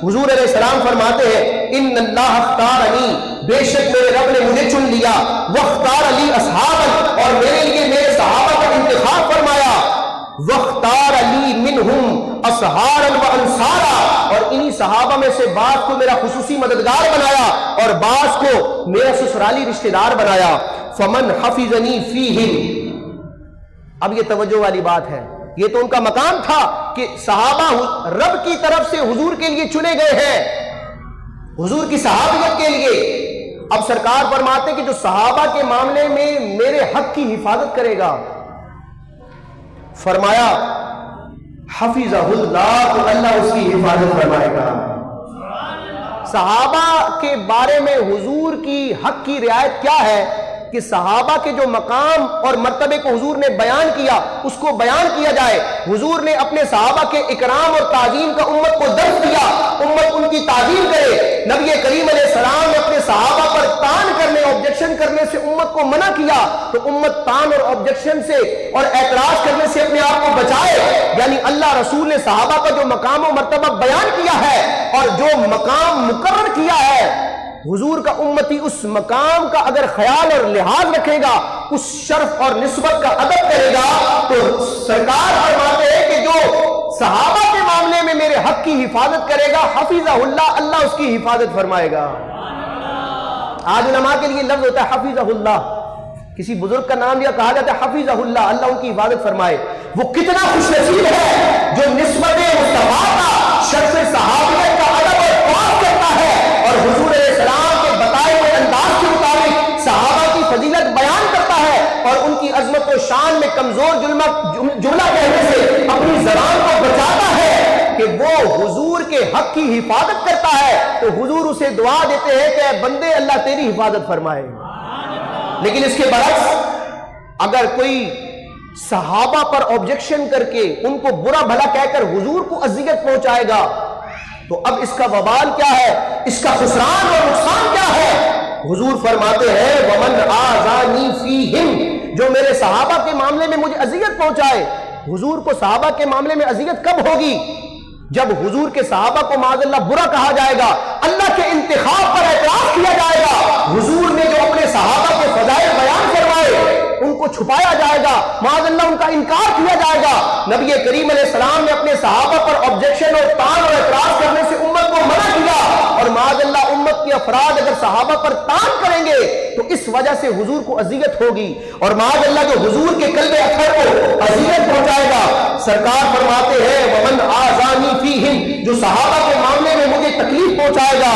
حضور علیہ السلام فرماتے ہیں ان اللہ اختارنی، بے شک میرے رب نے مجھے چن لیا، واختار علی اصحابا، اور میرے لیے میرے صحابہ کا انتخاب فرمایا، واختار علی منہم اصحارا وانصارا، اور انہی صحابہ میں سے بعض کو میرا خصوصی مددگار بنایا اور بعض کو میرا سسرالی رشتہ دار بنایا، فمن حفظنی فیہم۔ اب یہ توجہ والی بات ہے، یہ تو ان کا مقام تھا کہ صحابہ رب کی طرف سے حضور کے لیے چنے گئے ہیں، حضور کی صحابیت کے لیے۔ اب سرکار فرماتے کہ جو صحابہ کے معاملے میں میرے حق کی حفاظت کرے گا، فرمایا حفظہ اللہ، تو اللہ اس کی حفاظت فرمائے گا۔ صحابہ کے بارے میں حضور کی حق کی رعایت کیا ہے کہ صحابہ کے جو مقام اور مرتبے کو حضور نے بیان کیا اس کو بیان کیا جائے۔ حضور نے اپنے صحابہ کے اکرام اور تعظیم کا امت کو درس دیا، امت ان کی تعظیم کرے۔ نبی کریم علیہ السلام نے اپنے صحابہ پر تان کرنے، آبجیکشن کرنے سے امت کو منع کیا، تو امت تان اور آبجیکشن سے اور اعتراض کرنے سے اپنے آپ کو بچائے۔ یعنی اللہ رسول نے صحابہ کا جو مقام و مرتبہ بیان کیا ہے اور جو مقام مقرر کیا ہے، حضور کا امتی اس مقام کا اگر خیال اور لحاظ رکھے گا، اس شرف اور نسبت کا ادب کرے گا، تو سرکار فرماتے ہیں کہ جو صحابہ کے معاملے میں میرے حق کی حفاظت کرے گا، حفظہ اللہ، اللہ اس کی حفاظت فرمائے گا۔ آج علماء کے لیے لفظ ہوتا ہے حفظہ اللہ، کسی بزرگ کا نام لیا کہا جاتا ہے حفظہ اللہ، اللہ ان کی حفاظت فرمائے۔ وہ کتنا خوش نصیب ہے جو نسبت مصطفیٰ کا، شرف صحابیت کا ادب اور احترام کرتا ہے اور حضور علیہ السلام کے بتائے ہوئے انداز کے مطابق صحابہ کی فضیلت بیان کرتا ہے اور ان کی عظمت و شان میں کمزور جملہ کہنے سے اپنی زبان کو بچاتا ہے کہ وہ حضور کے حق کی حفاظت کرتا ہے، تو حضور اسے دعا دیتے ہیں کہ اے بندے اللہ تیری حفاظت فرمائے۔ لیکن اس کے برعکس اگر کوئی صحابہ پر آبجیکشن کر کے ان کو برا بھلا کہہ کر حضور کو اذیت پہنچائے گا، تو اب اس کا وبال کیا ہے، اس کا خسران اور نقصان کیا ہے؟ حضور فرماتے ہیں وَمَنْ آذَانِي فِيهِمْ، جو میرے صحابہ کے معاملے میں مجھے اذیت پہنچائے۔ حضور کو صحابہ کے معاملے میں اذیت کب ہوگی؟ جب حضور کے صحابہ کو معاذ اللہ برا کہا جائے گا، اللہ کے انتخاب پر اعتراض کیا جائے گا، حضور نے جو اپنے صحابہ کے فضائل بیان فرمائے ان کو چھپایا جائے گا، معاذ اللہ ان کا انکار کیا جائے گا۔ نبی کریم علیہ السلام نے اپنے صحابہ پر آبجیکشن اور تان اور اعتراض کرنے سے امت کو منع کیا، اور معاذ اللہ امت کے افراد اگر صحابہ پر تان کریں گے تو اس وجہ سے حضور کو اذیت ہوگی، اور معاذ اللہ جو حضور کے قلب اطہر کو اذیت پہنچائے گا۔ سرکار فرماتے ہیں ومن آذانی فیہم، جو صحابہ کے معاملے میں مجھے تکلیف پہنچائے گا،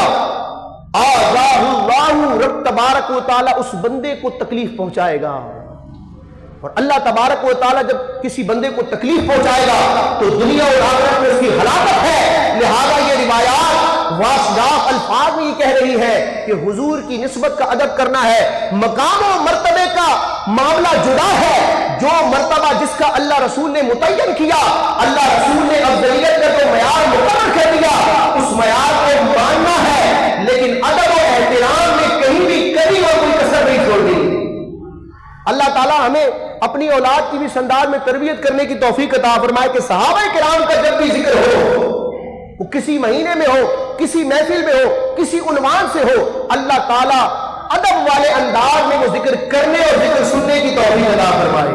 آذاہ اللہ، رب تبارک و تعالی اس بندے کو تکلیف پہنچائے گا۔ اور اللہ تبارک و تعالی جب کسی بندے کو تکلیف پہنچائے گا تو دنیا اور آخرت میں اس کی ہلاکت ہے۔ لہذا یہ روایات واشداف الفاظ میں یہ کہہ رہی ہے کہ حضور کی نسبت کا ادب کرنا ہے۔ مقام و مرتبے کا معاملہ جدا ہے، جو مرتبہ جس کا اللہ رسول نے متعین کیا، اللہ رسول نے افضلیت کا جو معیار مقرر کر دیا، اس معیار کو ماننا ہے، لیکن ادب و احترام میں کہیں بھی کمی اور کوئی کسر نہیں چھوڑنی۔ اللہ تعالیٰ ہمیں اپنی اولاد کی بھی اس انداز میں تربیت کرنے کی توفیق عطا فرمائے کہ صحابہ کرام کا جب بھی ذکر ہو، وہ کسی مہینے میں ہو، کسی محفل میں ہو، کسی عنوان سے ہو، اللہ تعالیٰ ادب والے انداز میں وہ ذکر کرنے اور ذکر سننے کی توفیق عطا فرمائے۔